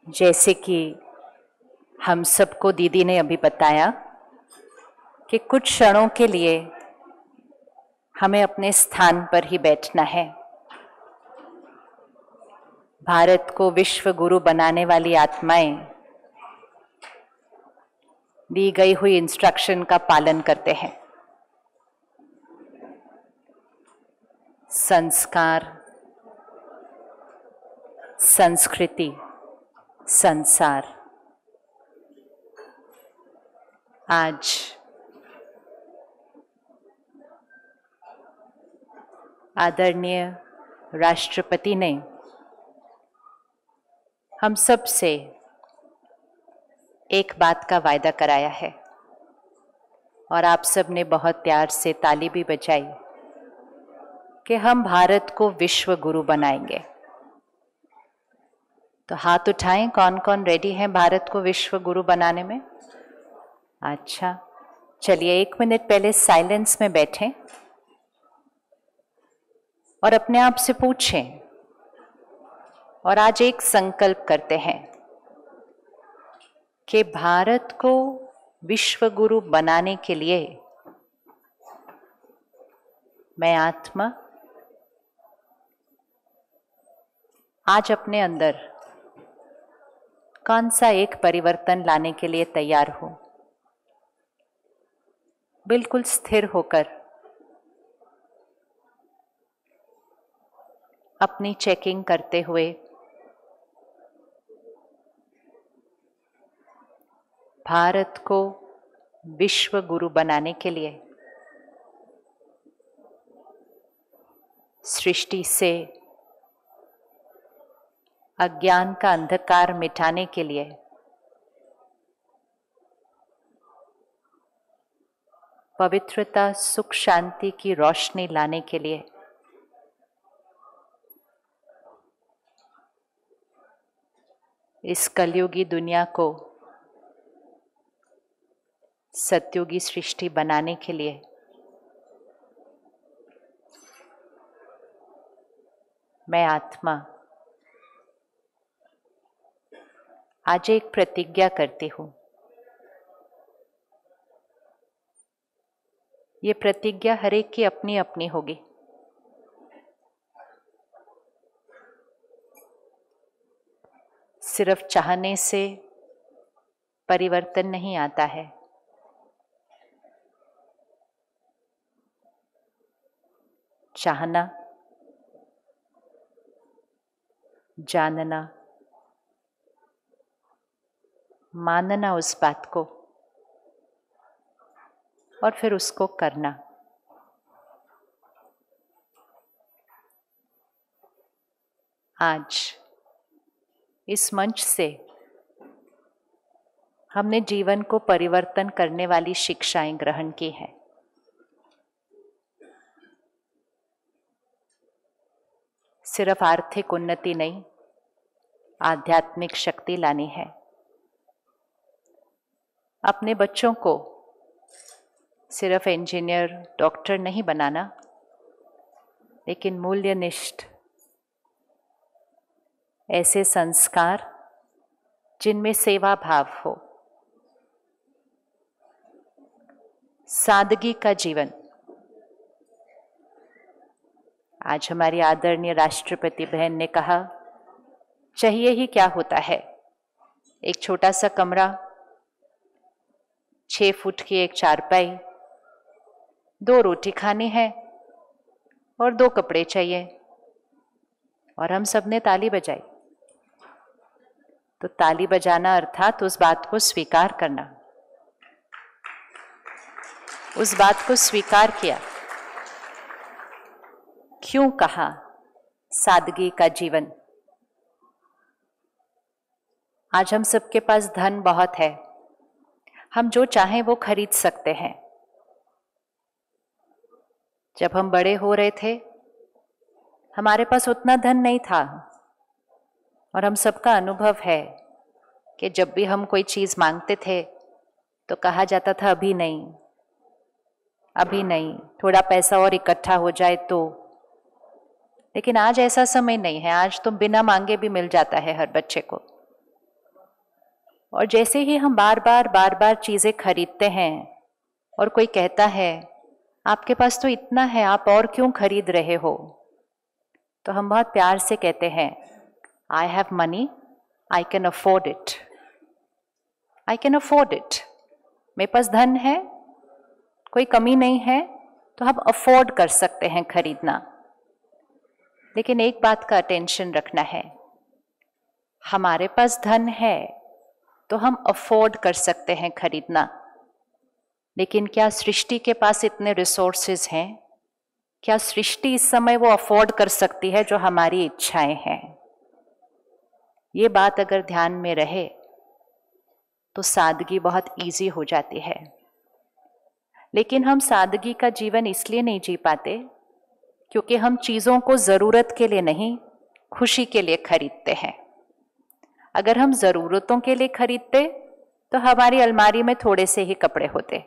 जैसे कि हम सबको दीदी ने अभी बताया कि कुछ क्षणों के लिए हमें अपने स्थान पर ही बैठना है। भारत को विश्व गुरु बनाने वाली आत्माएं दी गई हुई इंस्ट्रक्शन का पालन करते हैं। संस्कार, संस्कृति, संसार। आज आदरणीय राष्ट्रपति ने हम सब से एक बात का वायदा कराया है और आप सब ने बहुत प्यार से ताली भी बजाई कि हम भारत को विश्व गुरु बनाएंगे। तो हाथ उठाएं, कौन कौन रेडी हैं भारत को विश्व गुरु बनाने में? अच्छा, चलिए 1 मिनट पहले साइलेंस में बैठें और अपने आप से पूछें और आज एक संकल्प करते हैं कि भारत को विश्व गुरु बनाने के लिए मैं आत्मा आज अपने अंदर कौन सा एक परिवर्तन लाने के लिए तैयार हूं। बिल्कुल स्थिर होकर अपनी चेकिंग करते हुए भारत को विश्व गुरु बनाने के लिए सृष्टि से अज्ञान का अंधकार मिटाने के लिए पवित्रता, सुख, शांति की रोशनी लाने के लिए इस कलयुगी दुनिया को सतयुगी सृष्टि बनाने के लिए मैं आत्मा आज एक प्रतिज्ञा करती हूं। ये प्रतिज्ञा हर एक की अपनी अपनी होगी। सिर्फ चाहने से परिवर्तन नहीं आता है। चाहना, जानना, मानना उस बात को और फिर उसको करना। आज इस मंच से हमने जीवन को परिवर्तन करने वाली शिक्षाएं ग्रहण की हैं। सिर्फ आर्थिक उन्नति नहीं, आध्यात्मिक शक्ति लानी है। अपने बच्चों को सिर्फ इंजीनियर, डॉक्टर नहीं बनाना, लेकिन मूल्यनिष्ठ ऐसे संस्कार जिनमें सेवा भाव हो, सादगी का जीवन। आज हमारी आदरणीय राष्ट्रपति बहन ने कहा, चाहिए ही क्या होता है, एक छोटा सा कमरा, 6 फुट की एक चारपाई, 2 रोटी खानी है और 2 कपड़े चाहिए। और हम सब ने ताली बजाई। तो ताली बजाना अर्थात उस बात को स्वीकार करना, उस बात को स्वीकार किया। क्यों कहा सादगी का जीवन? आज हम सबके पास धन बहुत है, हम जो चाहें वो खरीद सकते हैं। जब हम बड़े हो रहे थे हमारे पास उतना धन नहीं था और हम सबका अनुभव है कि जब भी हम कोई चीज मांगते थे तो कहा जाता था अभी नहीं, अभी नहीं, थोड़ा पैसा और इकट्ठा हो जाए तो। लेकिन आज ऐसा समय नहीं है। आज तो बिना मांगे भी मिल जाता है हर बच्चे को। और जैसे ही हम बार बार चीजें खरीदते हैं और कोई कहता है आपके पास तो इतना है, आप और क्यों खरीद रहे हो, तो हम बहुत प्यार से कहते हैं I have money, I can afford it, I can afford it. मेरे पास धन है, कोई कमी नहीं है, तो हम अफोर्ड कर सकते हैं खरीदना। लेकिन एक बात का अटेंशन रखना है, हमारे पास धन है तो हम अफोर्ड कर सकते हैं खरीदना, लेकिन क्या सृष्टि के पास इतने रिसोर्सेज हैं? क्या सृष्टि इस समय वो अफोर्ड कर सकती है जो हमारी इच्छाएं हैं? ये बात अगर ध्यान में रहे तो सादगी बहुत इजी हो जाती है। लेकिन हम सादगी का जीवन इसलिए नहीं जी पाते क्योंकि हम चीज़ों को ज़रूरत के लिए नहीं, खुशी के लिए खरीदते हैं। अगर हम ज़रूरतों के लिए खरीदते तो हमारी अलमारी में थोड़े से ही कपड़े होते,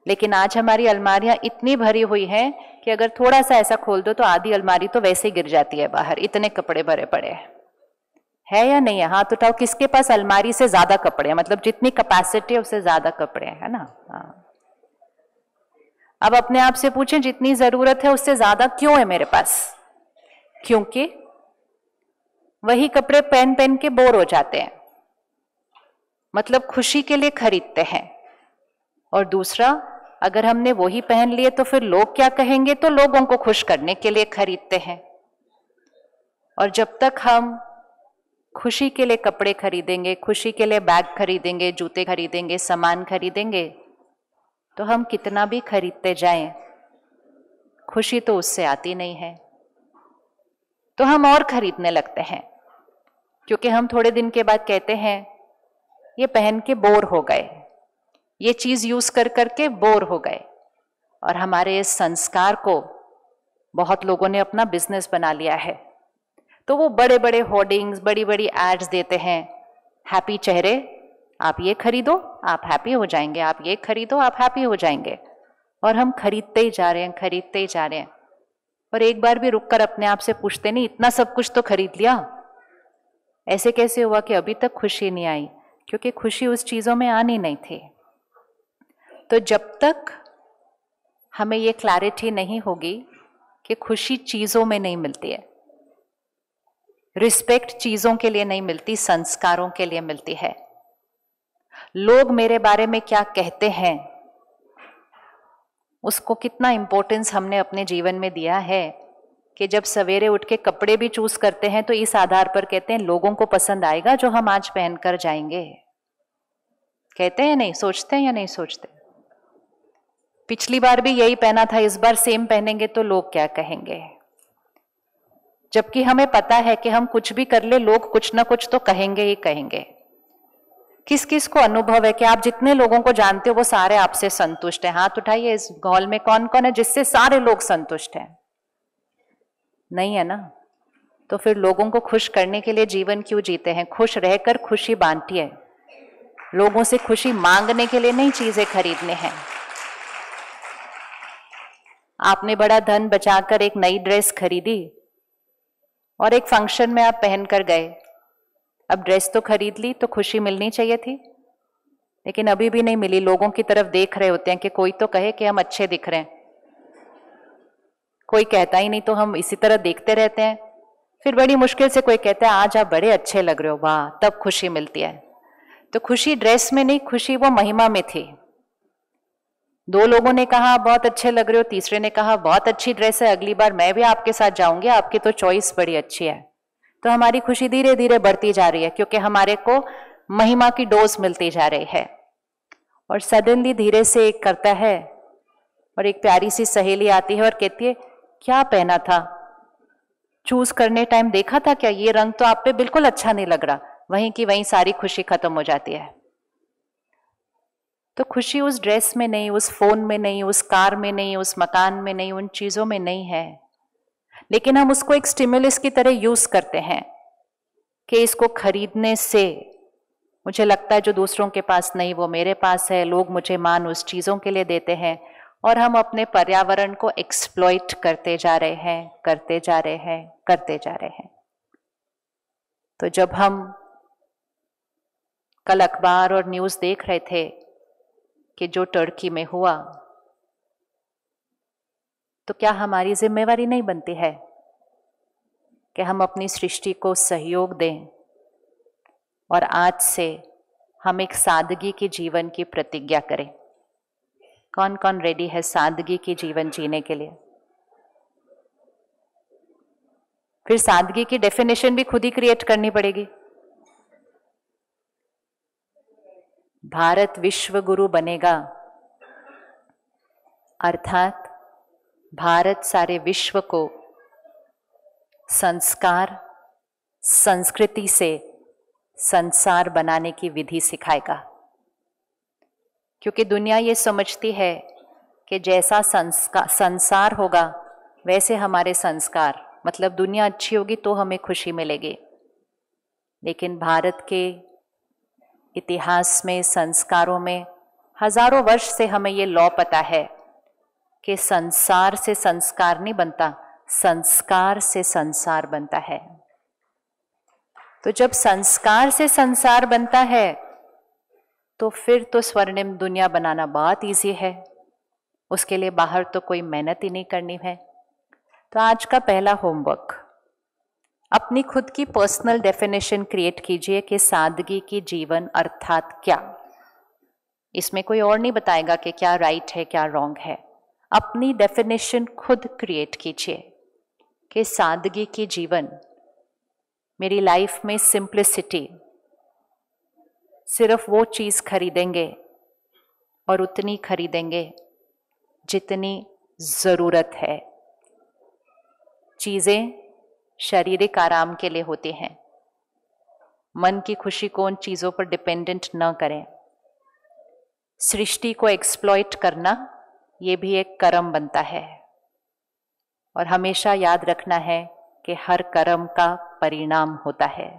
लेकिन आज हमारी अलमारियां इतनी भरी हुई हैं कि अगर थोड़ा सा ऐसा खोल दो तो आधी अलमारी तो वैसे ही गिर जाती है बाहर, इतने कपड़े भरे पड़े है या नहीं है? हाथ उठाओ, किसके पास अलमारी से ज्यादा कपड़े हैं, मतलब जितनी कैपेसिटी है उससे ज्यादा कपड़े है ना? हाँ। अब अपने आप से पूछें जितनी जरूरत है उससे ज्यादा क्यों है मेरे पास? क्योंकि वही कपड़े पहन पहन के बोर हो जाते हैं, मतलब खुशी के लिए खरीदते हैं। और दूसरा, अगर हमने वही पहन लिए तो फिर लोग क्या कहेंगे, तो लोगों को खुश करने के लिए खरीदते हैं। और जब तक हम खुशी के लिए कपड़े खरीदेंगे, खुशी के लिए बैग खरीदेंगे, जूते खरीदेंगे, सामान खरीदेंगे, तो हम कितना भी खरीदते जाएं, खुशी तो उससे आती नहीं है। तो हम और खरीदने लगते हैं, क्योंकि हम थोड़े दिन के बाद कहते हैं ये पहन के बोर हो गए, ये चीज यूज कर करके बोर हो गए। और हमारे इस संस्कार को बहुत लोगों ने अपना बिजनेस बना लिया है, तो वो बड़े बड़े होर्डिंग्स, बड़ी बड़ी एड्स देते हैं, हैप्पी चेहरे, आप ये खरीदो आप हैप्पी हो जाएंगे, आप ये खरीदो आप हैप्पी हो जाएंगे। और हम खरीदते ही जा रहे हैं, खरीदते ही जा रहे हैं, और एक बार भी रुककर अपने आप से पूछते नहीं इतना सब कुछ तो खरीद लिया, ऐसे कैसे हुआ कि अभी तक खुशी नहीं आई? क्योंकि खुशी उस चीजों में आनी नहीं थी। तो जब तक हमें ये क्लैरिटी नहीं होगी कि खुशी चीजों में नहीं मिलती है, रिस्पेक्ट चीजों के लिए नहीं मिलती, संस्कारों के लिए मिलती है। लोग मेरे बारे में क्या कहते हैं उसको कितना इंपॉर्टेंस हमने अपने जीवन में दिया है कि जब सवेरे उठ के कपड़े भी चूज करते हैं तो इस आधार पर कहते हैं लोगों को पसंद आएगा जो हम आज पहनकर जाएंगे। कहते हैं नहीं, सोचते हैं या नहीं सोचते? पिछली बार भी यही पहना था, इस बार सेम पहनेंगे तो लोग क्या कहेंगे? जबकि हमें पता है कि हम कुछ भी कर ले लोग कुछ ना कुछ तो कहेंगे ही कहेंगे। किस किस को अनुभव है कि आप जितने लोगों को जानते हो वो सारे आपसे संतुष्ट हैं? हाथ उठाइए, इस हॉल में कौन कौन है जिससे सारे लोग संतुष्ट हैं? नहीं है ना? तो फिर लोगों को खुश करने के लिए जीवन क्यों जीते हैं? खुश रहकर खुशी बांटिए, लोगों से खुशी मांगने के लिए नहीं चीजें खरीदने हैं। आपने बड़ा धन बचाकर एक नई ड्रेस खरीदी और एक फंक्शन में आप पहनकर गए, अब ड्रेस तो खरीद ली तो खुशी मिलनी चाहिए थी, लेकिन अभी भी नहीं मिली। लोगों की तरफ देख रहे होते हैं कि कोई तो कहे कि हम अच्छे दिख रहे हैं, कोई कहता ही नहीं तो हम इसी तरह देखते रहते हैं। फिर बड़ी मुश्किल से कोई कहता है आज आप बड़े अच्छे लग रहे हो, वाह, तब खुशी मिलती है। तो खुशी ड्रेस में नहीं, खुशी वो महिमा में थी। दो लोगों ने कहा बहुत अच्छे लग रहे हो, तीसरे ने कहा बहुत अच्छी ड्रेस है, अगली बार मैं भी आपके साथ जाऊंगी, आपकी तो चॉइस बड़ी अच्छी है। तो हमारी खुशी धीरे धीरे बढ़ती जा रही है क्योंकि हमारे को महिमा की डोज मिलती जा रही है। और सडनली धीरे से एक करता है और एक प्यारी सी सहेली आती है और कहती है क्या पहना था, चूज करने टाइम देखा था क्या, ये रंग तो आप पे बिल्कुल अच्छा नहीं लग रहा। वहीं की वहीं सारी खुशी खत्म हो जाती है। तो खुशी उस ड्रेस में नहीं, उस फोन में नहीं, उस कार में नहीं, उस मकान में नहीं, उन चीजों में नहीं है। लेकिन हम उसको एक स्टिमुलस की तरह यूज करते हैं कि इसको खरीदने से मुझे लगता है जो दूसरों के पास नहीं वो मेरे पास है, लोग मुझे मान उस चीजों के लिए देते हैं, और हम अपने पर्यावरण को एक्सप्लॉइट करते जा रहे हैं, करते जा रहे हैं, करते जा रहे हैं। तो जब हम कल अखबार और न्यूज़ देख रहे थे कि जो टर्की में हुआ, तो क्या हमारी जिम्मेवारी नहीं बनती है कि हम अपनी सृष्टि को सहयोग दें और आज से हम एक सादगी के जीवन की प्रतिज्ञा करें? कौन कौन रेडी है सादगी की जीवन जीने के लिए? फिर सादगी की डेफिनेशन भी खुद ही क्रिएट करनी पड़ेगी। भारत विश्व गुरु बनेगा, अर्थात भारत सारे विश्व को संस्कार, संस्कृति से संसार बनाने की विधि सिखाएगा। क्योंकि दुनिया ये समझती है कि जैसा संसार होगा वैसे हमारे संस्कार, मतलब दुनिया अच्छी होगी तो हमें खुशी मिलेगी। लेकिन भारत के इतिहास में, संस्कारों में हजारों वर्ष से हमें ये लॉ पता है कि संसार से संस्कार नहीं बनता, संस्कार से संसार बनता है। तो जब संस्कार से संसार बनता है तो फिर तो स्वर्णिम दुनिया बनाना बहुत इजी है, उसके लिए बाहर तो कोई मेहनत ही नहीं करनी है। तो आज का पहला होमवर्क, अपनी खुद की पर्सनल डेफिनेशन क्रिएट कीजिए कि सादगी की जीवन अर्थात क्या। इसमें कोई और नहीं बताएगा कि क्या राइट है क्या रॉन्ग है। अपनी डेफिनेशन खुद क्रिएट कीजिए कि सादगी की जीवन, मेरी लाइफ में सिंप्लिसिटी, सिर्फ वो चीज़ खरीदेंगे और उतनी खरीदेंगे जितनी ज़रूरत है। चीज़ें शारीरिक आराम के लिए होती हैं, मन की खुशी को उन चीज़ों पर डिपेंडेंट न करें। सृष्टि को एक्सप्लॉइट करना ये भी एक कर्म बनता है, और हमेशा याद रखना है कि हर कर्म का परिणाम होता है।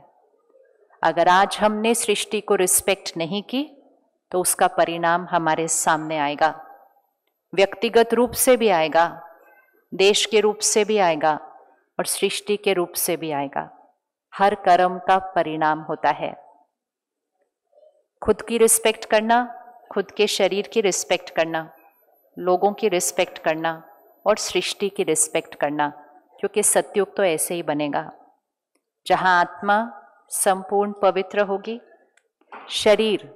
अगर आज हमने सृष्टि को रिस्पेक्ट नहीं की तो उसका परिणाम हमारे सामने आएगा, व्यक्तिगत रूप से भी आएगा, देश के रूप से भी आएगा और सृष्टि के रूप से भी आएगा। हर कर्म का परिणाम होता है। खुद की रिस्पेक्ट करना, खुद के शरीर की रिस्पेक्ट करना, लोगों की रिस्पेक्ट करना और सृष्टि की रिस्पेक्ट करना, क्योंकि सतयुग तो ऐसे ही बनेगा जहां आत्मा संपूर्ण पवित्र होगी, शरीर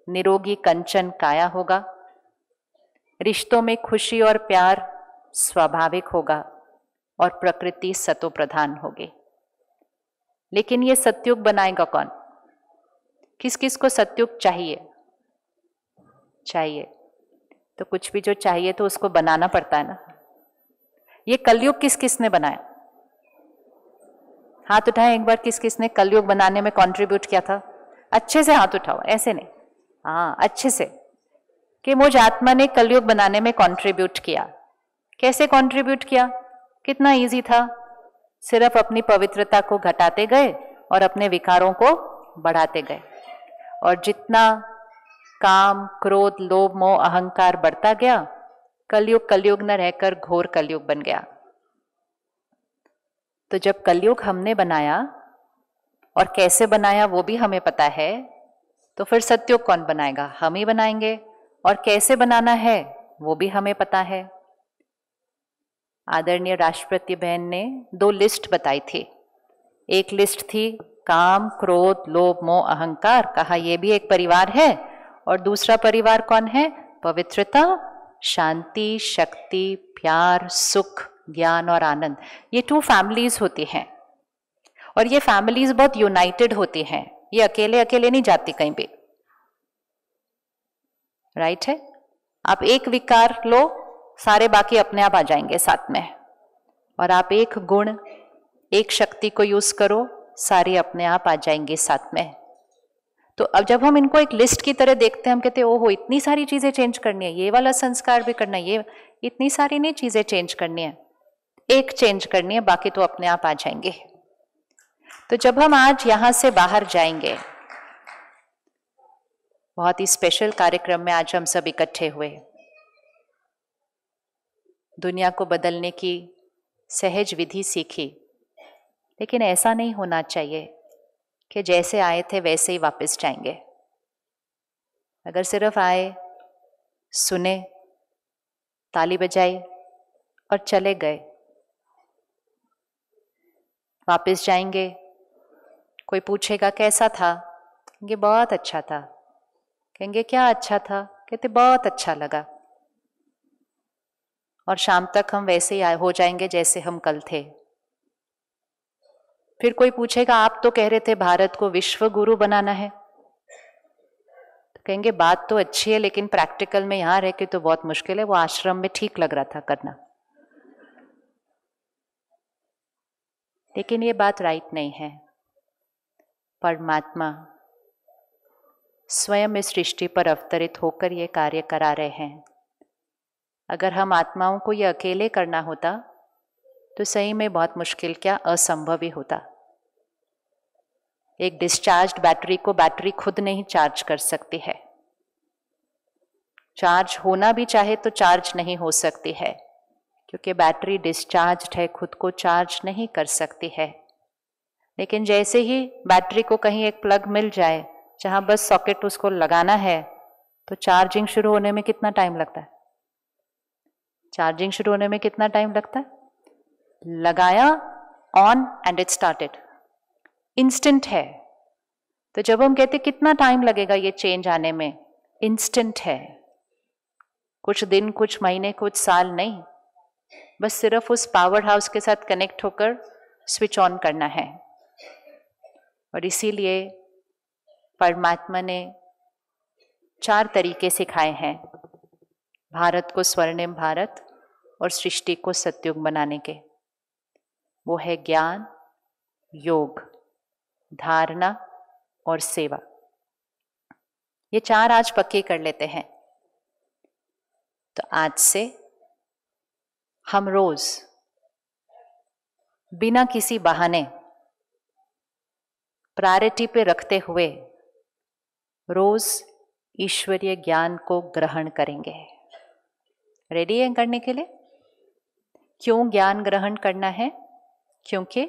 निरोगी कंचन काया होगा, रिश्तों में खुशी और प्यार स्वाभाविक होगा और प्रकृति सतो प्रधान होगी। लेकिन ये सतयुग बनाएगा कौन? किस किस को सतयुग चाहिए? तो कुछ भी जो चाहिए तो उसको बनाना पड़ता है ना। ये कलयुग किस किस ने बनाया? हाथ उठाएं एक बार, किस किस ने कलयुग बनाने में कंट्रीब्यूट किया था? अच्छे से हाथ उठाओ, ऐसे नहीं, हाँ अच्छे से, कि मुझ आत्मा ने कलयुग बनाने में कंट्रीब्यूट किया। कैसे कंट्रीब्यूट किया? कितना इजी था, सिर्फ अपनी पवित्रता को घटाते गए और अपने विकारों को बढ़ाते गए, और जितना काम, क्रोध, लोभ, मोह, अहंकार बढ़ता गया, कलयुग न रहकर घोर कलयुग बन गया। तो जब कलयुग हमने बनाया और कैसे बनाया वो भी हमें पता है, तो फिर सतयुग कौन बनाएगा? हम ही बनाएंगे, और कैसे बनाना है वो भी हमें पता है। आदरणीय राष्ट्रपति बहन ने 2 लिस्ट बताई थी। एक लिस्ट थी काम, क्रोध, लोभ, मोह, अहंकार, कहा ये भी एक परिवार है, और दूसरा परिवार कौन है? पवित्रता, शांति, शक्ति, प्यार, सुख, ज्ञान और आनंद। ये 2 फैमिलीज होती हैं, और ये फैमिलीज बहुत यूनाइटेड होती हैं, ये अकेले अकेले नहीं जाती कहीं भी, राइट है? आप एक विकार लो, सारे बाकी अपने आप आ जाएंगे साथ में, और आप एक गुण, एक शक्ति को यूज करो, सारे अपने आप आ जाएंगे साथ में। तो अब जब हम इनको एक लिस्ट की तरह देखते हैं, हम कहते हैं ओहो इतनी सारी चीजें चेंज करनी है, ये वाला संस्कार भी करना है, ये इतनी सारी नहीं चीजें चेंज करनी है, एक चेंज करनी है, बाकी तो अपने आप आ जाएंगे। तो जब हम आज यहां से बाहर जाएंगे, बहुत ही स्पेशल कार्यक्रम में आज हम सब इकट्ठे हुए, दुनिया को बदलने की सहज विधि सीखी, लेकिन ऐसा नहीं होना चाहिए कि जैसे आए थे वैसे ही वापस जाएंगे। अगर सिर्फ आए, सुने, ताली बजाई और चले गए, वापस जाएंगे, कोई पूछेगा कैसा था, कहेंगे बहुत अच्छा था। कहेंगे क्या अच्छा था, कहते बहुत अच्छा लगा। और शाम तक हम वैसे ही हो जाएंगे जैसे हम कल थे। फिर कोई पूछेगा आप तो कह रहे थे भारत को विश्व गुरु बनाना है, तो कहेंगे बात तो अच्छी है लेकिन प्रैक्टिकल में यहां रह के तो बहुत मुश्किल है, वो आश्रम में ठीक लग रहा था करना। लेकिन ये बात राइट नहीं है। परमात्मा स्वयं इस सृष्टि पर अवतरित होकर ये कार्य करा रहे हैं। अगर हम आत्माओं को ये अकेले करना होता तो सही में बहुत मुश्किल क्या असंभव ही होता। एक डिस्चार्ज्ड बैटरी को बैटरी खुद नहीं चार्ज कर सकती है। चार्ज होना भी चाहे तो चार्ज नहीं हो सकती है, क्योंकि बैटरी डिस्चार्ज्ड है, खुद को चार्ज नहीं कर सकती है। लेकिन जैसे ही बैटरी को कहीं एक प्लग मिल जाए जहां बस सॉकेट उसको लगाना है, तो चार्जिंग शुरू होने में कितना टाइम लगता है? चार्जिंग शुरू होने में कितना टाइम लगता है? लगाया, on and it started, instant है। तो जब हम कहते कितना टाइम लगेगा ये चेंज आने में, इंस्टेंट है। कुछ दिन, कुछ महीने, कुछ साल नहीं, बस सिर्फ उस पावर हाउस के साथ कनेक्ट होकर स्विच ऑन करना है। और इसीलिए परमात्मा ने 4 तरीके सिखाए हैं भारत को स्वर्णिम भारत और सृष्टि को सतयुग बनाने के। वो है ज्ञान, योग, धारणा और सेवा। ये 4 आज पक्के कर लेते हैं। तो आज से हम रोज बिना किसी बहाने प्रायोरिटी पे रखते हुए रोज ईश्वरीय ज्ञान को ग्रहण करेंगे। रेडी है करने के लिए? क्यों ज्ञान ग्रहण करना है? क्योंकि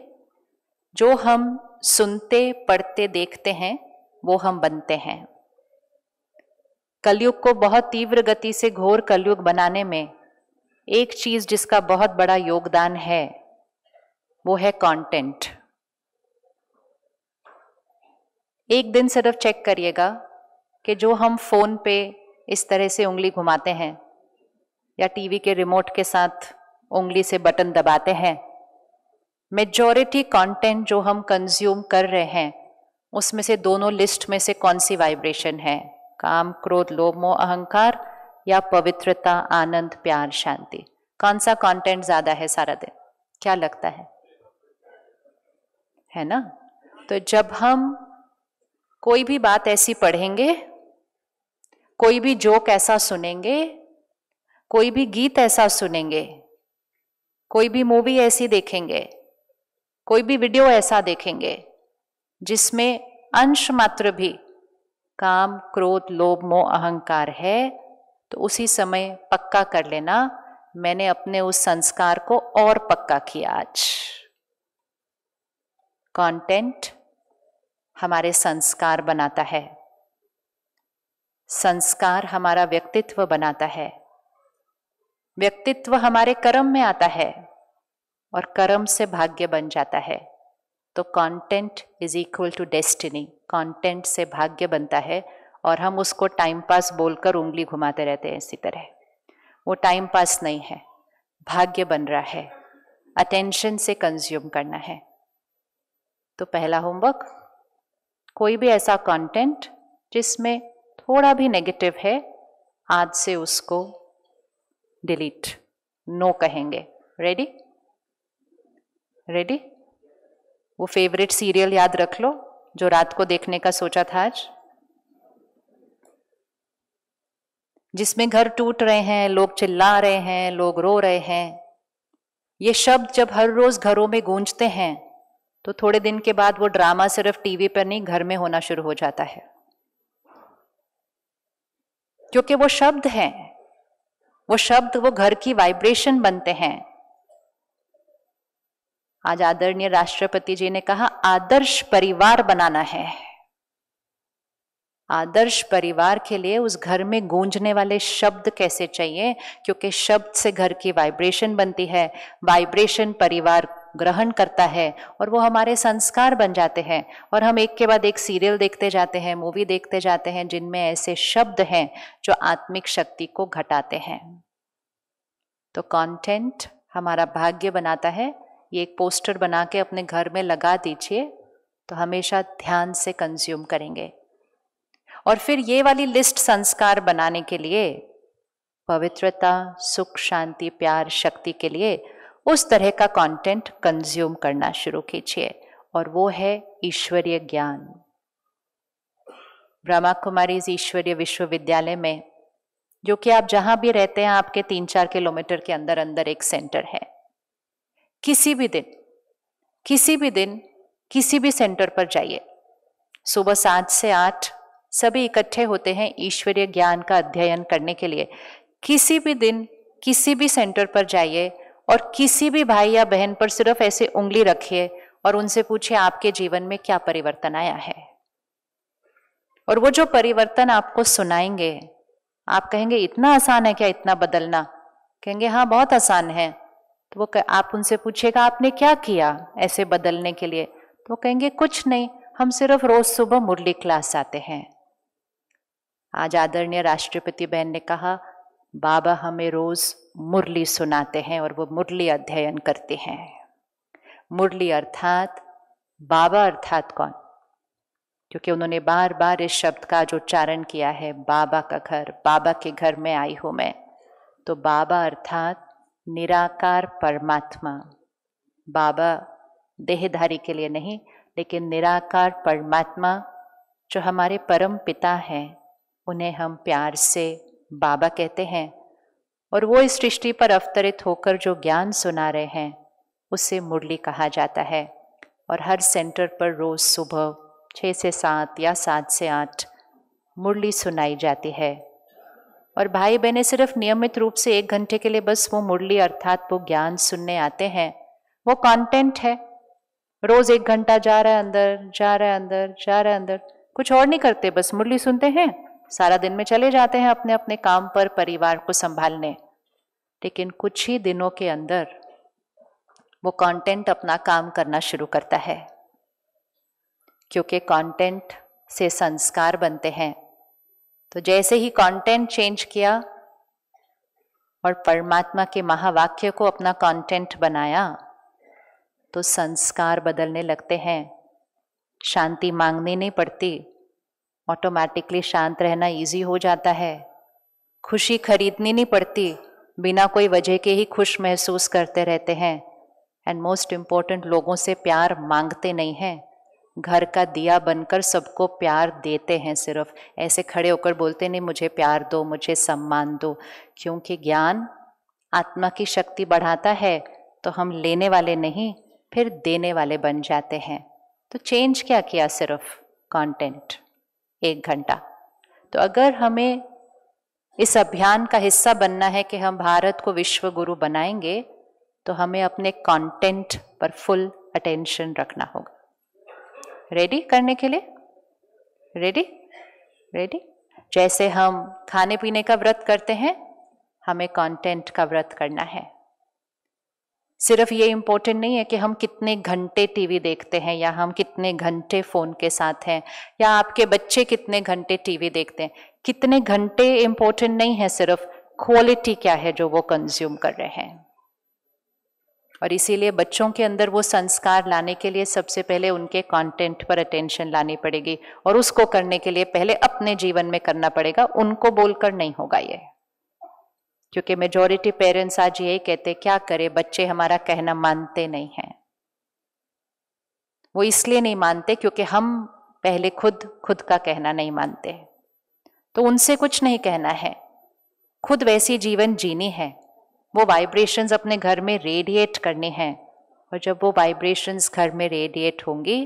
जो हम सुनते, पढ़ते, देखते हैं वो हम बनते हैं। कलयुग को बहुत तीव्र गति से घोर कलयुग बनाने में एक चीज जिसका बहुत बड़ा योगदान है वो है कंटेंट। एक दिन सिर्फ चेक करिएगा कि जो हम फोन पे इस तरह से उंगली घुमाते हैं या टीवी के रिमोट के साथ उंगली से बटन दबाते हैं, मेजॉरिटी कंटेंट जो हम कंज्यूम कर रहे हैं उसमें से दोनों लिस्ट में से कौन सी वाइब्रेशन है? काम, क्रोध, लोभ, मोह, अहंकार या पवित्रता, आनंद, प्यार, शांति? कौन सा कंटेंट ज्यादा है सारा दिन? क्या लगता है ना? तो जब हम कोई भी बात ऐसी पढ़ेंगे, कोई भी जोक ऐसा सुनेंगे, कोई भी गीत ऐसा सुनेंगे, कोई भी मूवी ऐसी देखेंगे, कोई भी वीडियो ऐसा देखेंगे जिसमें अंश मात्र भी काम, क्रोध, लोभ, मोह, अहंकार है, तो उसी समय पक्का कर लेना मैंने अपने उस संस्कार को और पक्का किया। आज कंटेंट हमारे संस्कार बनाता है, संस्कार हमारा व्यक्तित्व बनाता है, व्यक्तित्व हमारे कर्म में आता है और कर्म से भाग्य बन जाता है। तो content is equal to destiny. Content से भाग्य बनता है और हम उसको टाइम पास बोलकर उंगली घुमाते रहते हैं इसी तरह। वो टाइम पास नहीं है, भाग्य बन रहा है, अटेंशन से कंज्यूम करना है। तो पहला होमवर्क, कोई भी ऐसा कंटेंट जिसमें थोड़ा भी नेगेटिव है, आज से उसको डिलीट, नो कहेंगे। रेडी? रेडी? वो फेवरेट सीरियल याद रख लो जो रात को देखने का सोचा था आज, जिसमें घर टूट रहे हैं, लोग चिल्ला रहे हैं, लोग रो रहे हैं। ये शब्द जब हर रोज घरों में गूंजते हैं तो थोड़े दिन के बाद वो ड्रामा सिर्फ टीवी पर नहीं, घर में होना शुरू हो जाता है, क्योंकि वो शब्द हैं, वो शब्द वो घर की वाइब्रेशन बनते हैं। आज आदरणीय राष्ट्रपति जी ने कहा आदर्श परिवार बनाना है। आदर्श परिवार के लिए उस घर में गूंजने वाले शब्द कैसे चाहिए, क्योंकि शब्द से घर की वाइब्रेशन बनती है, वाइब्रेशन परिवार ग्रहण करता है और वो हमारे संस्कार बन जाते हैं। और हम एक के बाद एक सीरियल देखते जाते हैं, मूवी देखते जाते हैं जिनमें ऐसे शब्द हैं जो आत्मिक शक्ति को घटाते हैं। तो कंटेंट हमारा भाग्य बनाता है। ये एक पोस्टर बना के अपने घर में लगा दीजिए, तो हमेशा ध्यान से कंज्यूम करेंगे। और फिर ये वाली लिस्ट संस्कार बनाने के लिए, पवित्रता, सुख, शांति, प्यार, शक्ति के लिए उस तरह का कंटेंट कंज्यूम करना शुरू कीजिए, और वो है ईश्वरीय ज्ञान। ब्रह्मा कुमारी ईश्वरीय विश्वविद्यालय में, जो कि आप जहां भी रहते हैं आपके 3-4 किलोमीटर के अंदर अंदर एक सेंटर है। किसी भी दिन किसी भी सेंटर पर जाइए, सुबह 7 से 8 सभी इकट्ठे होते हैं ईश्वरीय ज्ञान का अध्ययन करने के लिए। किसी भी दिन किसी भी सेंटर पर जाइए और किसी भी भाई या बहन पर सिर्फ ऐसे उंगली रखिए और उनसे पूछिए आपके जीवन में क्या परिवर्तन आया है। और वो जो परिवर्तन आपको सुनाएंगे, आप कहेंगे इतना आसान है क्या इतना बदलना? कहेंगे हाँ बहुत आसान है। तो वो आप उनसे पूछिएगा आपने क्या किया ऐसे बदलने के लिए? तो वो कहेंगे कुछ नहीं, हम सिर्फ रोज सुबह मुरली क्लास आते हैं। आज आदरणीय राष्ट्रपति बहन ने कहा बाबा हमें रोज मुरली सुनाते हैं और वो मुरली अध्ययन करते हैं। मुरली अर्थात बाबा अर्थात कौन? क्योंकि उन्होंने बार बार इस शब्द का जो उच्चारण किया है, बाबा का घर, बाबा के घर में आई हूं मैं। तो बाबा अर्थात निराकार परमात्मा। बाबा देहधारी के लिए नहीं, लेकिन निराकार परमात्मा जो हमारे परम पिता हैं, उन्हें हम प्यार से बाबा कहते हैं। और वो इस सृष्टि पर अवतरित होकर जो ज्ञान सुना रहे हैं उसे मुरली कहा जाता है। और हर सेंटर पर रोज सुबह 6 से 7 या 7 से 8 मुरली सुनाई जाती है। और भाई बहनें सिर्फ नियमित रूप से 1 घंटे के लिए बस वो मुरली अर्थात वो ज्ञान सुनने आते हैं। वो कंटेंट है, रोज 1 घंटा जा रहा है अंदर, जा रहा है अंदर, जा रहा है अंदर, कुछ और नहीं करते, बस मुरली सुनते हैं, सारा दिन में चले जाते हैं अपने अपने काम पर, परिवार को संभालने। लेकिन कुछ ही दिनों के अंदर वो कंटेंट अपना काम करना शुरू करता है, क्योंकि कंटेंट से संस्कार बनते हैं। तो जैसे ही कंटेंट चेंज किया और परमात्मा के महावाक्य को अपना कंटेंट बनाया, तो संस्कार बदलने लगते हैं। शांति मांगनी नहीं पड़ती, ऑटोमेटिकली शांत रहना इजी हो जाता है। खुशी खरीदनी नहीं पड़ती, बिना कोई वजह के ही खुश महसूस करते रहते हैं। एंड मोस्ट इम्पोर्टेंट, लोगों से प्यार मांगते नहीं हैं, घर का दिया बनकर सबको प्यार देते हैं। सिर्फ ऐसे खड़े होकर बोलते नहीं मुझे प्यार दो, मुझे सम्मान दो। क्योंकि ज्ञान आत्मा की शक्ति बढ़ाता है, तो हम लेने वाले नहीं फिर देने वाले बन जाते हैं। तो चेंज क्या किया? सिर्फ कंटेंट 1 घंटा। तो अगर हमें इस अभियान का हिस्सा बनना है कि हम भारत को विश्व गुरु बनाएंगे, तो हमें अपने कंटेंट पर फुल अटेंशन रखना होगा। रेडी करने के लिए? रेडी? जैसे हम खाने पीने का व्रत करते हैं, हमें कंटेंट का व्रत करना है। सिर्फ ये इम्पोर्टेंट नहीं है कि हम कितने घंटे टीवी देखते हैं, या हम कितने घंटे फोन के साथ हैं, या आपके बच्चे कितने घंटे टीवी देखते हैं। कितने घंटे इम्पोर्टेंट नहीं है, सिर्फ क्वालिटी क्या है जो वो कंज्यूम कर रहे हैं। और इसीलिए बच्चों के अंदर वो संस्कार लाने के लिए सबसे पहले उनके कंटेंट पर अटेंशन लानी पड़ेगी। और उसको करने के लिए पहले अपने जीवन में करना पड़ेगा, उनको बोलकर नहीं होगा ये। क्योंकि मेजॉरिटी पेरेंट्स आज यही कहते, क्या करें बच्चे हमारा कहना मानते नहीं हैं। वो इसलिए नहीं मानते क्योंकि हम पहले खुद का कहना नहीं मानते। तो उनसे कुछ नहीं कहना है, खुद वैसी जीवन जीनी है। वो वाइब्रेशंस अपने घर में रेडिएट करने हैं। और जब वो वाइब्रेशंस घर में रेडिएट होंगी,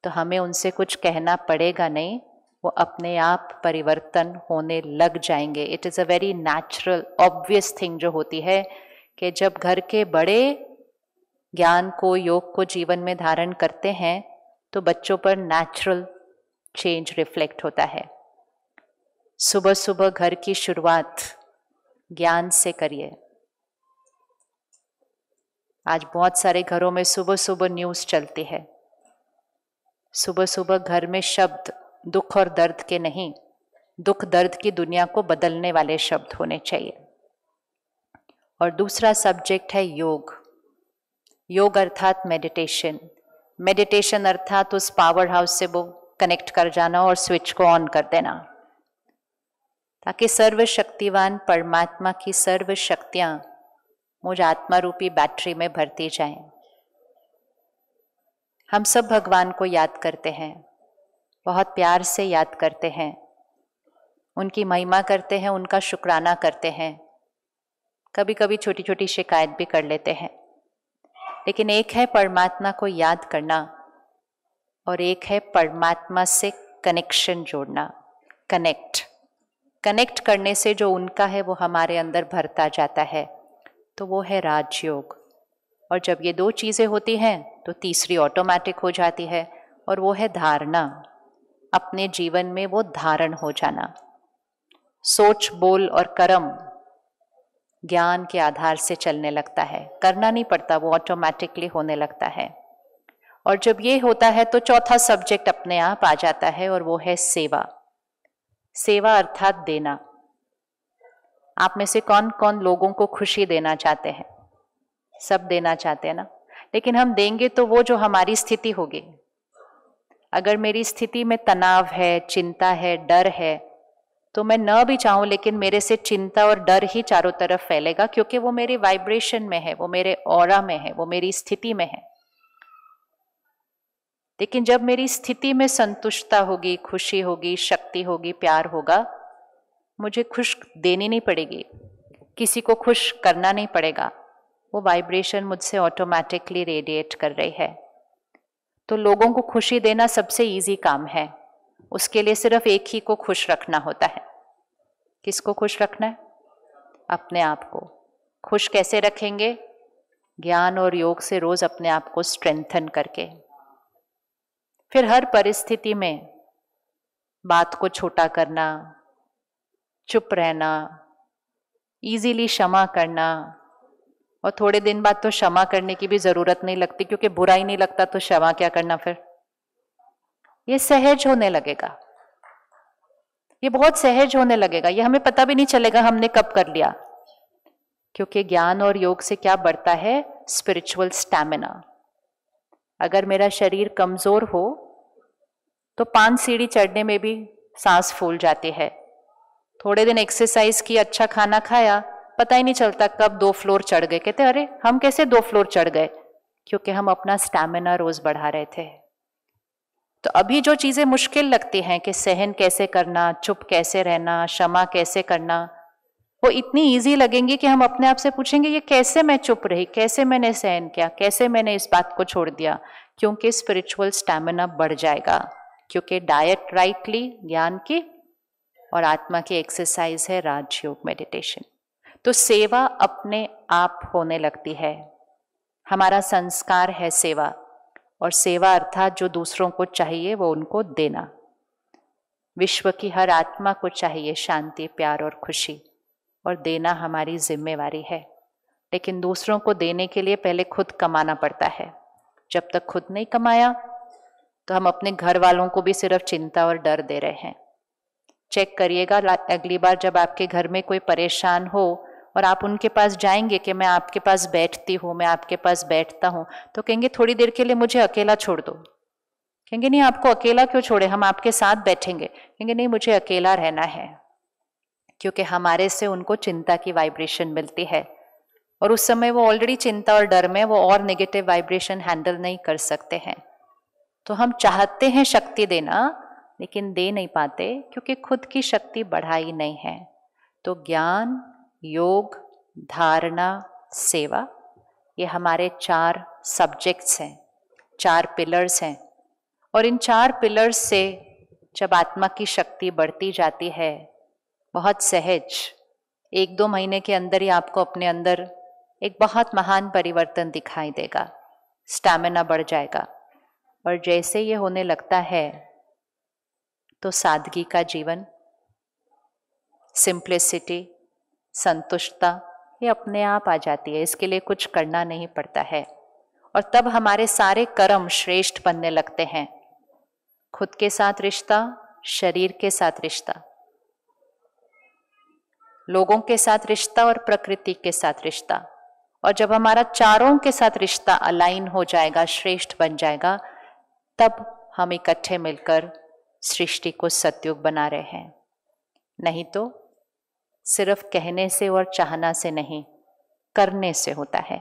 तो हमें उनसे कुछ कहना पड़ेगा नहीं, वो अपने आप परिवर्तन होने लग जाएंगे। It is a very natural obvious thing जो होती है कि जब घर के बड़े ज्ञान को, योग को जीवन में धारण करते हैं, तो बच्चों पर नेचुरल चेंज रिफ्लेक्ट होता है। सुबह सुबह घर की शुरुआत ज्ञान से करिए। आज बहुत सारे घरों में सुबह सुबह न्यूज़ चलती है। सुबह सुबह घर में शब्द दुख और दर्द के नहीं, दुख दर्द की दुनिया को बदलने वाले शब्द होने चाहिए। और दूसरा सब्जेक्ट है योग। योग अर्थात मेडिटेशन। मेडिटेशन अर्थात उस पावर हाउस से वो कनेक्ट कर जाना और स्विच को ऑन कर देना, ताकि सर्वशक्तिवान परमात्मा की सर्व शक्तियां मुझ आत्मा रूपी बैटरी में भरती जाएं। हम सब भगवान को याद करते हैं, बहुत प्यार से याद करते हैं, उनकी महिमा करते हैं, उनका शुक्राना करते हैं, कभी कभी छोटी छोटी शिकायत भी कर लेते हैं। लेकिन एक है परमात्मा को याद करना और एक है परमात्मा से कनेक्शन जोड़ना। कनेक्ट करने से जो उनका है वो हमारे अंदर भरता जाता है, तो वो है राजयोग। और जब ये दो चीज़ें होती हैं तो तीसरी ऑटोमेटिक हो जाती है, और वो है धारणा। अपने जीवन में वो धारण हो जाना। सोच, बोल और कर्म ज्ञान के आधार से चलने लगता है, करना नहीं पड़ता, वो ऑटोमेटिकली होने लगता है। और जब ये होता है तो चौथा सब्जेक्ट अपने आप आ जाता है, और वो है सेवा। सेवा अर्थात देना। आप में से कौन कौन लोगों को खुशी देना चाहते हैं? सब देना चाहते हैं ना। लेकिन हम देंगे तो वो जो हमारी स्थिति होगी। अगर मेरी स्थिति में तनाव है, चिंता है, डर है, तो मैं न भी चाहूं लेकिन मेरे से चिंता और डर ही चारों तरफ फैलेगा, क्योंकि वो मेरी वाइब्रेशन में है, वो मेरे ऑरा में है, वो मेरी स्थिति में है। लेकिन जब मेरी स्थिति में संतुष्टता होगी, खुशी होगी, शक्ति होगी, प्यार होगा, मुझे खुश देनी नहीं पड़ेगी, किसी को खुश करना नहीं पड़ेगा, वो वाइब्रेशन मुझसे ऑटोमेटिकली रेडिएट कर रही है। तो लोगों को खुशी देना सबसे इजी काम है। उसके लिए सिर्फ एक ही को खुश रखना होता है। किसको खुश रखना है? अपने आप को। खुश कैसे रखेंगे? ज्ञान और योग से रोज अपने आप को स्ट्रेंथन करके। फिर हर परिस्थिति में बात को छोटा करना, चुप रहना, इजीली क्षमा करना। और थोड़े दिन बाद तो क्षमा करने की भी जरूरत नहीं लगती, क्योंकि बुरा ही नहीं लगता तो क्षमा क्या करना। फिर ये सहज होने लगेगा, ये बहुत सहज होने लगेगा, ये हमें पता भी नहीं चलेगा हमने कब कर लिया। क्योंकि ज्ञान और योग से क्या बढ़ता है? Spiritual stamina. अगर मेरा शरीर कमजोर हो तो 5 सीढ़ी चढ़ने में भी सांस फूल जाती है। थोड़े दिन एक्सरसाइज की, अच्छा खाना खाया, पता ही नहीं चलता कब 2 फ्लोर चढ़ गए। कहते अरे हम कैसे 2 फ्लोर चढ़ गए? क्योंकि हम अपना स्टैमिना रोज बढ़ा रहे थे। तो अभी जो चीजें मुश्किल लगती हैं कि सहन कैसे करना, चुप कैसे रहना, क्षमा कैसे करना, वो इतनी इजी लगेंगी कि हम अपने आप से पूछेंगे ये कैसे मैं चुप रही, कैसे मैंने सहन किया, कैसे मैंने इस बात को छोड़ दिया। क्योंकि स्पिरिचुअल स्टैमिना बढ़ जाएगा। क्योंकि डाइट राइटली ज्ञान की और आत्मा की एक्सरसाइज है राजयोग मेडिटेशन। तो सेवा अपने आप होने लगती है। हमारा संस्कार है सेवा, और सेवा अर्थात जो दूसरों को चाहिए वो उनको देना। विश्व की हर आत्मा को चाहिए शांति, प्यार और खुशी, और देना हमारी जिम्मेवारी है। लेकिन दूसरों को देने के लिए पहले खुद कमाना पड़ता है। जब तक खुद नहीं कमाया तो हम अपने घर वालों को भी सिर्फ चिंता और डर दे रहे हैं। चेक करिएगा, अगली बार जब आपके घर में कोई परेशान हो और आप उनके पास जाएंगे कि मैं आपके पास बैठती हूँ, मैं आपके पास बैठता हूँ, तो कहेंगे थोड़ी देर के लिए मुझे अकेला छोड़ दो। कहेंगे नहीं, आपको अकेला क्यों छोड़े, हम आपके साथ बैठेंगे। कहेंगे नहीं, मुझे अकेला रहना है। क्योंकि हमारे से उनको चिंता की वाइब्रेशन मिलती है, और उस समय वो ऑलरेडी चिंता और डर में, वो और नेगेटिव वाइब्रेशन हैंडल नहीं कर सकते हैं। तो हम चाहते हैं शक्ति देना, लेकिन दे नहीं पाते क्योंकि खुद की शक्ति बढ़ाई नहीं है। तो ज्ञान, योग, धारणा, सेवा, ये हमारे 4 सब्जेक्ट्स हैं, 4 पिलर्स हैं। और इन 4 पिलर्स से जब आत्मा की शक्ति बढ़ती जाती है, बहुत सहज 1-2 महीने के अंदर ही आपको अपने अंदर एक बहुत महान परिवर्तन दिखाई देगा। स्टैमिना बढ़ जाएगा। और जैसे ये होने लगता है तो सादगी का जीवन, सिंप्लिसिटी, संतुष्टता ये अपने आप आ जाती है। इसके लिए कुछ करना नहीं पड़ता है और तब हमारे सारे कर्म श्रेष्ठ बनने लगते हैं। खुद के साथ रिश्ता, शरीर के साथ रिश्ता, लोगों के साथ रिश्ता और प्रकृति के साथ रिश्ता। और जब हमारा चारों के साथ रिश्ता अलाइन हो जाएगा, श्रेष्ठ बन जाएगा, तब हम इकट्ठे मिलकर सृष्टि को सतयुग बना रहे हैं। नहीं तो सिर्फ कहने से और चाहना से नहीं, करने से होता है।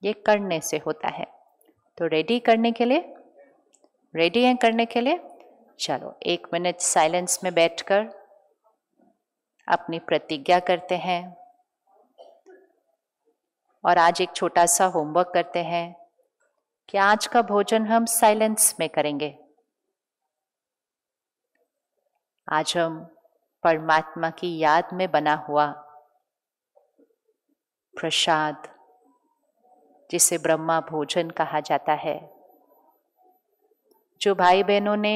ये करने से होता है। तो रेडी करने के लिए, रेडी हैं करने के लिए? चलो 1 मिनट साइलेंस में बैठकर अपनी प्रतिज्ञा करते हैं और आज एक छोटा सा होमवर्क करते हैं कि आज का भोजन हम साइलेंस में करेंगे। आज हम परमात्मा की याद में बना हुआ प्रसाद, जिसे ब्रह्मा भोजन कहा जाता है, जो भाई बहनों ने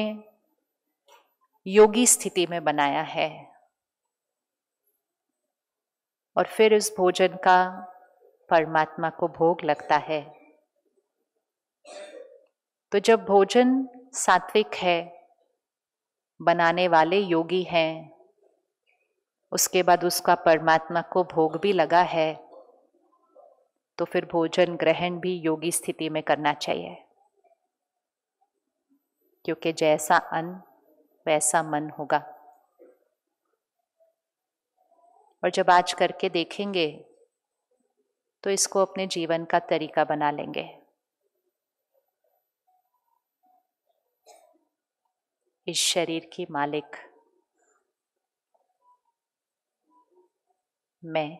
योगी स्थिति में बनाया है, और फिर इस भोजन का परमात्मा को भोग लगता है। तो जब भोजन सात्विक है, बनाने वाले योगी हैं, उसके बाद उसका परमात्मा को भोग भी लगा है, तो फिर भोजन ग्रहण भी योगी स्थिति में करना चाहिए। क्योंकि जैसा अन्न वैसा मन होगा। और जब आज करके देखेंगे तो इसको अपने जीवन का तरीका बना लेंगे। इस शरीर की मालिक मैं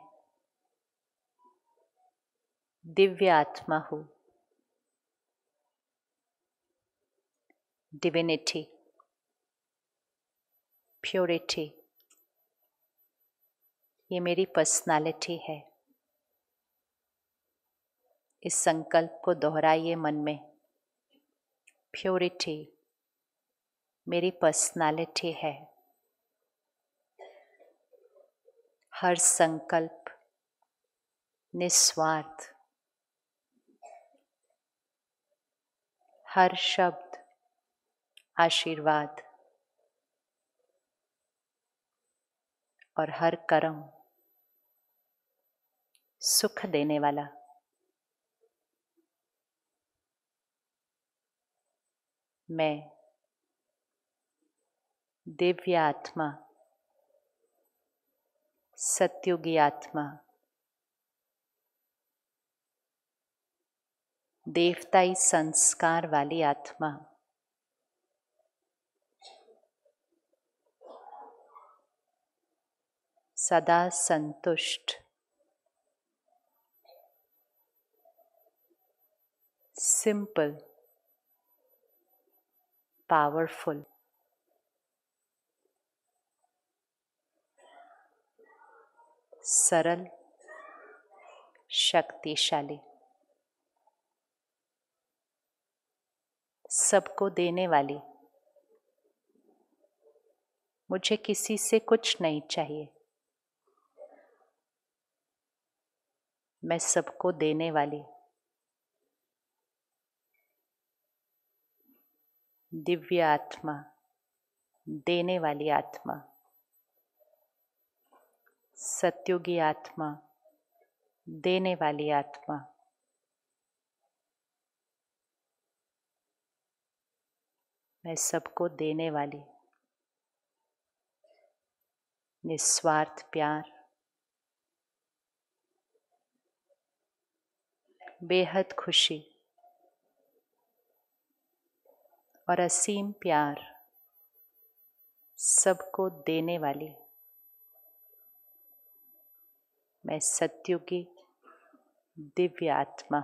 दिव्य आत्मा हूँ। डिविनिटी, प्योरिटी, ये मेरी पर्सनालिटी है। इस संकल्प को दोहराइए मन में। प्योरिटी मेरी पर्सनालिटी है। हर संकल्प निस्वार्थ, हर शब्द आशीर्वाद और हर कर्म सुख देने वाला। मैं दिव्य आत्मा, सत्युगी आत्मा, देवताई संस्कार वाली आत्मा, सदा संतुष्ट, सिंपल, पावरफुल, सरल, शक्तिशाली, सबको देने वाली। मुझे किसी से कुछ नहीं चाहिए, मैं सबको देने वाली दिव्य आत्मा, देने वाली आत्मा, सत्युगी आत्मा, देने वाली आत्मा। मैं सबको देने वाली निस्वार्थ प्यार, बेहद खुशी और असीम प्यार सबको देने वाली मैं सत्युगी दिव्य आत्मा।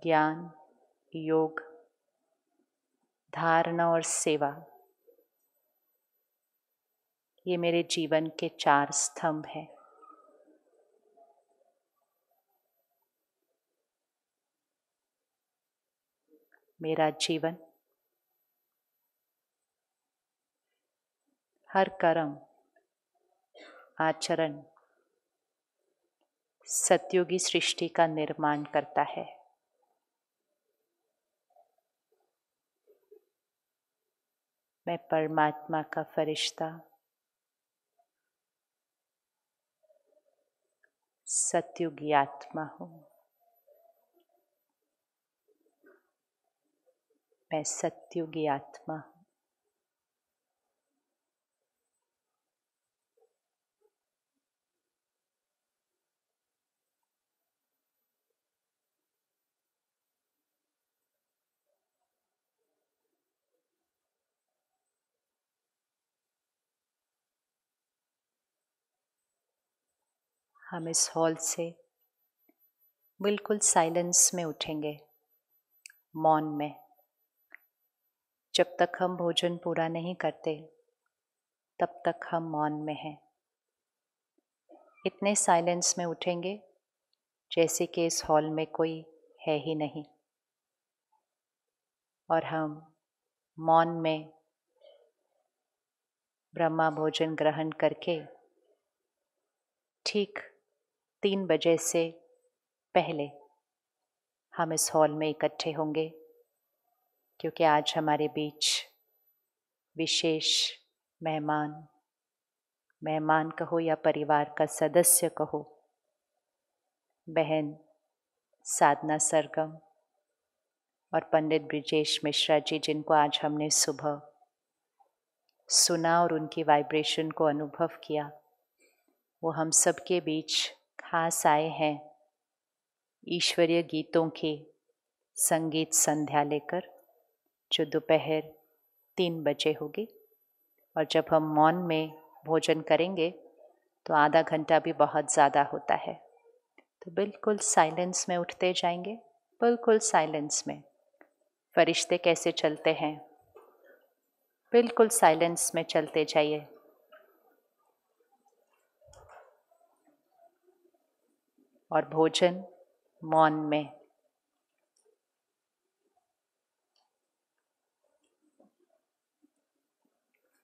ज्ञान, योग, धारणा और सेवा, ये मेरे जीवन के 4 स्तंभ हैं। मेरा जीवन, हर कर्म आचरण सतयुगी सृष्टि का निर्माण करता है। मैं परमात्मा का फरिश्ता, सतयुगी आत्मा हूँ। मैं सतयुगी आत्मा हूँ। हम इस हॉल से बिल्कुल साइलेंस में उठेंगे, मौन में। जब तक हम भोजन पूरा नहीं करते तब तक हम मौन में हैं। इतने साइलेंस में उठेंगे जैसे कि इस हॉल में कोई है ही नहीं, और हम मौन में ब्रह्मा भोजन ग्रहण करके ठीक 3 बजे से पहले हम इस हॉल में इकट्ठे होंगे, क्योंकि आज हमारे बीच विशेष मेहमान कहो या परिवार का सदस्य कहो, बहन साधना सरगम और पंडित ब्रिजेश मिश्रा जी, जिनको आज हमने सुबह सुना और उनकी वाइब्रेशन को अनुभव किया, वो हम सब के बीच खास आए हैं ईश्वरीय गीतों की संगीत संध्या लेकर, जो दोपहर 3 बजे होगी। और जब हम मौन में भोजन करेंगे तो आधा घंटा भी बहुत ज़्यादा होता है। तो बिल्कुल साइलेंस में उठते जाएंगे, बिल्कुल साइलेंस में। फरिश्ते कैसे चलते हैं, बिल्कुल साइलेंस में चलते जाइए। और भोजन मौन में।